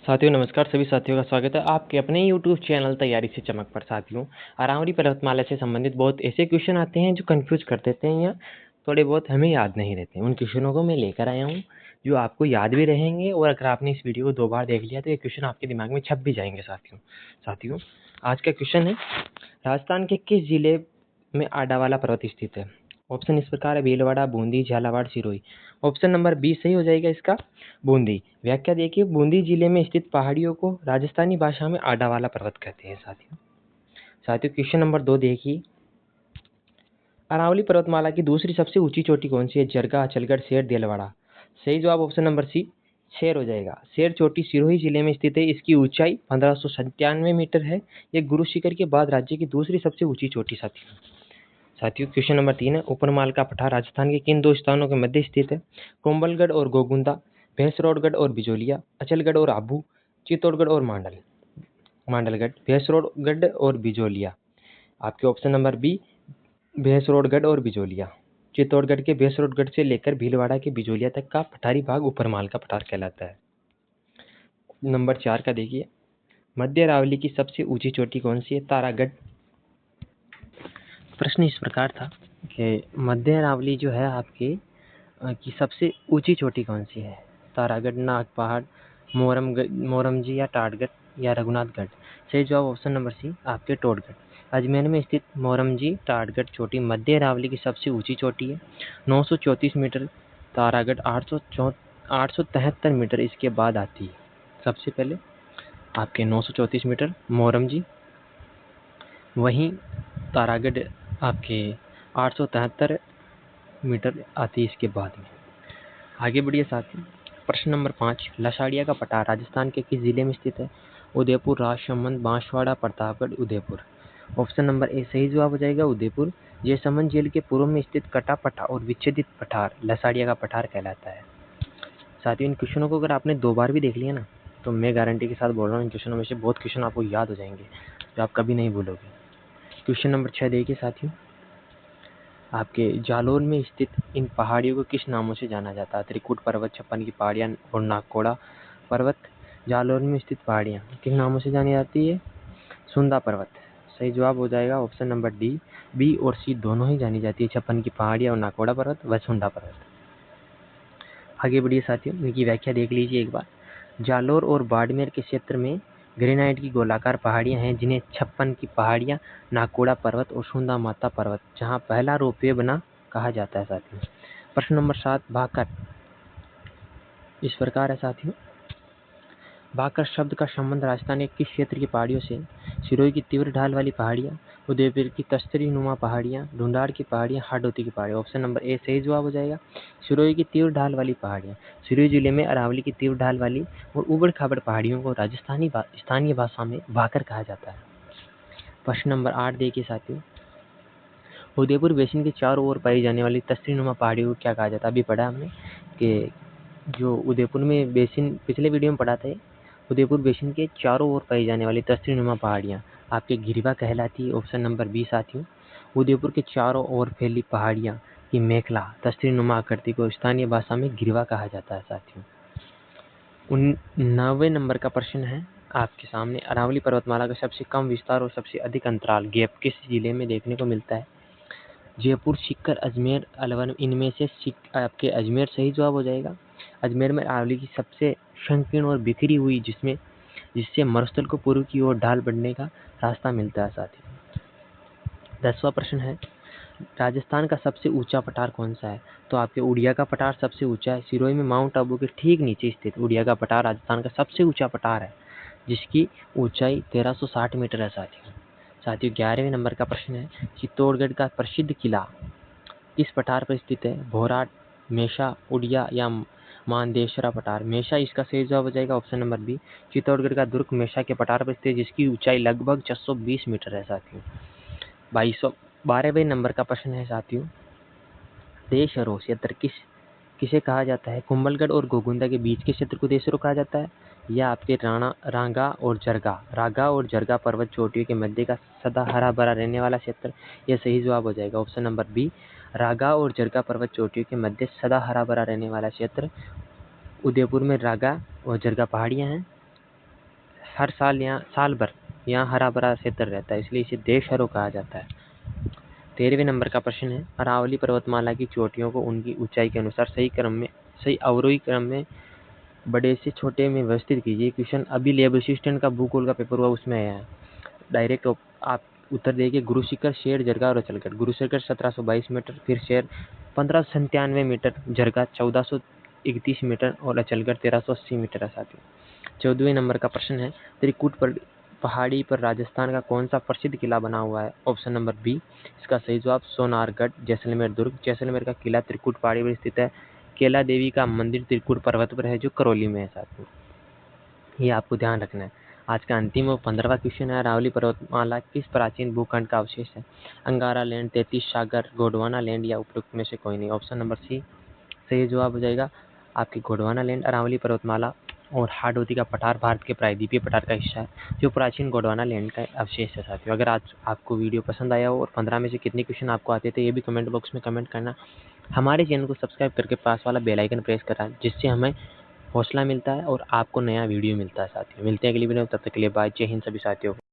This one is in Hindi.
साथियों नमस्कार। सभी साथियों का स्वागत है आपके अपने यूट्यूब चैनल तैयारी से चमक पर। साथियों, अरावली पर्वतमाला से संबंधित बहुत ऐसे क्वेश्चन आते हैं जो कंफ्यूज कर देते हैं या थोड़े बहुत हमें याद नहीं रहते। उन क्वेश्चनों को मैं लेकर आया हूँ जो आपको याद भी रहेंगे, और अगर आपने इस वीडियो को 2 बार देख लिया तो ये क्वेश्चन आपके दिमाग में छप भी जाएंगे। साथियों, आज का क्वेश्चन है, राजस्थान के किस जिले में आडावाला पर्वत स्थित है? ऑप्शन इस प्रकार है, Bhilwara, Bundi, Jhalawar, Sirohi. Option number B सही हो जाएगा इसका, बूंदी। व्याख्या देखिए, बूंदी जिले में स्थित पहाड़ियों को राजस्थानी भाषा में आडावाला पर्वत कहते हैं। साथियों क्वेश्चन नंबर 2 देखिए, अरावली पर्वतमाला की दूसरी सबसे ऊंची चोटी कौन सी है? जरगा, अचलगढ़, शेर, देलवाड़ा। सही जवाब ऑप्शन नंबर सी, शेर हो जाएगा। शेर चोटी सिरोही जिले में स्थित है। इसकी ऊंचाई 1597 मीटर है। यह गुरु शिखर के बाद राज्य की दूसरी सबसे ऊंची चोटी। साथियों क्वेश्चन नंबर 3 है, ऊपरमाल का पठार राजस्थान के किन दो स्थानों के मध्य स्थित है? कुंभलगढ़ और गोगुंदा, भैंसरोडगढ़ और बिजोलिया, अचलगढ़ और आबू, चित्तौड़गढ़ और मांडलगढ़। भैंसरोडगढ़ और बिजोलिया। आपके ऑप्शन नंबर बी, भैंसरोडगढ़ और बिजोलिया। चित्तौड़गढ़ के भैंसरोडगढ़ से लेकर भीलवाड़ा के बिजोलिया तक का पठारी भाग ऊपरमाल का पठार कहलाता है। नंबर 4 का देखिए, मध्य अरावली की सबसे ऊंची चोटी कौन सी है? तारागढ़। प्रश्न इस प्रकार था कि मध्य अरावली जो है आपके की सबसे ऊंची चोटी कौन सी है? तारागढ़, नाग पहाड़, मोरमजी या टाटगढ़ या रघुनाथगढ़। सही जवाब ऑप्शन नंबर सी, आपके टोटगढ़। अजमेर में स्थित मोरमजी टाटगढ़ चोटी मध्य अरावली की सबसे ऊंची चोटी है, 934 मीटर। तारागढ़ 873 मीटर इसके बाद आती है। सबसे पहले आपके 934 मीटर मोरमजी, वहीं तारागढ़ आपके 873 मीटर आती है इसके बाद में। आगे बढ़िए साथियों, प्रश्न नंबर 5, लसाड़िया का पठार राजस्थान के किस जिले में स्थित है? Udaipur, Rajsamand, Banswara, Pratapgarh, Udaipur. Option number A सही जवाब हो जाएगा, उदयपुर। जयसमंद झील के पूर्व में स्थित कटा पठार और विच्छेदित पठार लसाड़िया का पठार कहलाता है। साथियों इन क्वेश्चनों को अगर आपने 2 बार भी देख लिया ना, तो मैं गारंटी के साथ बोल रहा हूँ इन क्वेश्चनों में से बहुत क्वेश्चन आपको याद हो जाएंगे जो आप कभी नहीं भूलोगे। क्वेश्चन नंबर 6 देखिए साथियों, आपके जालौर में स्थित इन पहाड़ियों को किस नामों से जाना जाता है? त्रिकुट पर्वत, छप्पन की पहाड़ियाँ और नागकोड़ा पर्वत। जालौर में स्थित पहाड़ियाँ किन नामों से जानी जाती है? सुंदा पर्वत। सही जवाब हो जाएगा ऑप्शन नंबर डी। बी और सी दोनों ही जानी जाती है, छप्पन की पहाड़ियाँ और नागकोड़ा पर्वत व सुंदा पर्वत। आगे बढ़िए साथियों, इनकी व्याख्या देख लीजिए एक बार। जालौर और बाड़मेर के क्षेत्र में ग्रेनाइट की गोलाकार पहाड़ियां हैं जिन्हें छप्पन की पहाड़ियां, नागकोड़ा पर्वत और सुंदा माता पर्वत जहां पहला रोपवे बना कहा जाता है। साथियों प्रश्न नंबर 7, भाकर इस प्रकार है साथियों, भाकर शब्द का संबंध राजस्थान के किस क्षेत्र की पहाड़ियों से? सिरोही की तीव्र ढाल वाली पहाड़ियां, उदयपुर की तस्तरी नुमा पहाड़ियां, ढूंढाड़ की पहाड़ियां, हाडोती की पहाड़ियां। ऑप्शन नंबर ए सही जवाब हो जाएगा, सिरोही की तीव्र ढाल वाली पहाड़ियां। सिरोही जिले में अरावली की तीव्र ढाल वाली और उबड़ खाबड़ पहाड़ियों को राजस्थानी स्थानीय भाषा में भाकर कहा जाता है। प्रश्न नंबर 8 देखिए साथियों, उदयपुर बेसिन के चारों ओर पाई जाने वाली तस्तरी नुमा पहाड़ियों को क्या कहा जाता है? अभी पढ़ा हमने कि जो उदयपुर में बेसिन, पिछले वीडियो में पढ़ा था, उदयपुर बेसिन के चारों ओर पाई जाने वाली तस्तरी नुमा पहाड़ियाँ आपके गिरिवा कहलाती है। ऑप्शन नंबर बी साथियों, उदयपुर के चारों ओर फैली पहाड़ियाँ की मेखला तस्तरी नुमा आकृति को स्थानीय भाषा में गिरिवा कहा जाता है। साथियों 90 नंबर का प्रश्न है आपके सामने, अरावली पर्वतमाला का सबसे कम विस्तार और सबसे अधिक अंतराल गैप किस जिले में देखने को मिलता है? जयपुर, सीकर, अजमेर, अलवर। इनमें से आपके अजमेर सही जवाब हो जाएगा। अजमेर में अरावली की सबसे संकीर्ण और बिखरी हुई जिससे मरुस्थल को पूर्व की ओर ढाल बढ़ने का रास्ता मिलता है। साथियों 10वां प्रश्न है, राजस्थान का सबसे ऊंचा पठार कौन सा है? तो आपके उड़िया का पठार सबसे ऊंचा है। सिरोही में माउंट आबू के ठीक नीचे स्थित उड़िया का पठार राजस्थान का सबसे ऊंचा पठार है जिसकी ऊंचाई 1360 मीटर है। साथियों 11वें नंबर का प्रश्न है, चित्तौड़गढ़ का प्रसिद्ध किला किस पठार पर स्थित है? भोराट, मेषा, उड़िया या मानदेशरा पठार। मेषा इसका सही जवाब हो जाएगा, ऑप्शन नंबर बी। चित्तौड़गढ़ का दुर्ग मेषा के पठार पर स्थित है जिसकी ऊंचाई लगभग 620 मीटर है। साथियों 12वें नंबर का प्रश्न है साथियों, देशरों क्षेत्र किसे कहा जाता है? कुंभलगढ़ और गोगुंदा के बीच के क्षेत्र को देशरों कहा जाता है, या आपके रागा और जरगा पर्वत चोटियों के मध्य का सदा हरा भरा रहने वाला क्षेत्र। यह सही जवाब हो जाएगा, ऑप्शन नंबर बी। रागा और जरगा पर्वत चोटियों के मध्य सदा हरा भरा रहने वाला क्षेत्र उदयपुर में रागा और जरगा पहाड़ियां हैं। हर साल साल भर यहाँ हरा भरा क्षेत्र रहता है, इसलिए इसे देशहरो कहा जाता है। 13वें नंबर का प्रश्न है, अरावली पर्वतमाला की चोटियों को उनकी ऊंचाई के अनुसार सही अवरोही क्रम में बड़े से छोटे में व्यवस्थित कीजिए। क्वेश्चन अभी लेब असिस्टेंट का भूगोल का पेपर हुआ उसमें आया है। डायरेक्ट आप उत्तर देखिए, गुरु शिखर, शेर, जरगा और अचलगढ़। गुरु शिखर 1722 मीटर, फिर शेर 1597 मीटर, जरगा 1431 मीटर और अचलगढ़ 1380 मीटर है साथियों। 14वें नंबर का प्रश्न है, त्रिकुट पहाड़ी पर राजस्थान का कौन सा प्रसिद्ध किला बना हुआ है? Option number B. इसका सही जवाब सोनारगढ़, जैसलमेर दुर्ग। जैसलमेर का किला त्रिकुट पहाड़ी पर स्थित है। केला देवी का मंदिर त्रिकुट पर्वत पर है जो करौली में है साथियों, ये आपको ध्यान रखना है। आज का अंतिम और 15वां क्वेश्चन है, अरावली पर्वतमाला किस प्राचीन भूखंड का अवशेष है? अंगारा लैंड, 33 सागर, गोंडवाना लैंड या उपरोक्त में से कोई नहीं। ऑप्शन नंबर सी सही जवाब हो जाएगा आपकी गोंडवाना लैंड। अरावली पर्वतमाला और हाड़ौती का पठार भारत के प्रायद्वीपीय पठार का हिस्सा है जो प्राचीन गोंडवाना लैंड का अवशेष है साथियों। अगर आज आपको वीडियो पसंद आया हो और 15 में से कितने क्वेश्चन आपको आते थे ये भी कमेंट बॉक्स में कमेंट करना। हमारे चैनल को सब्सक्राइब करके पास वाला बेल आइकन प्रेस करा, जिससे हमें हौसला मिलता है और आपको नया वीडियो मिलता है साथियों। मिलते हैं अगली वीडियो में, तब तक के लिए बाय, जय हिंद सभी साथियों को।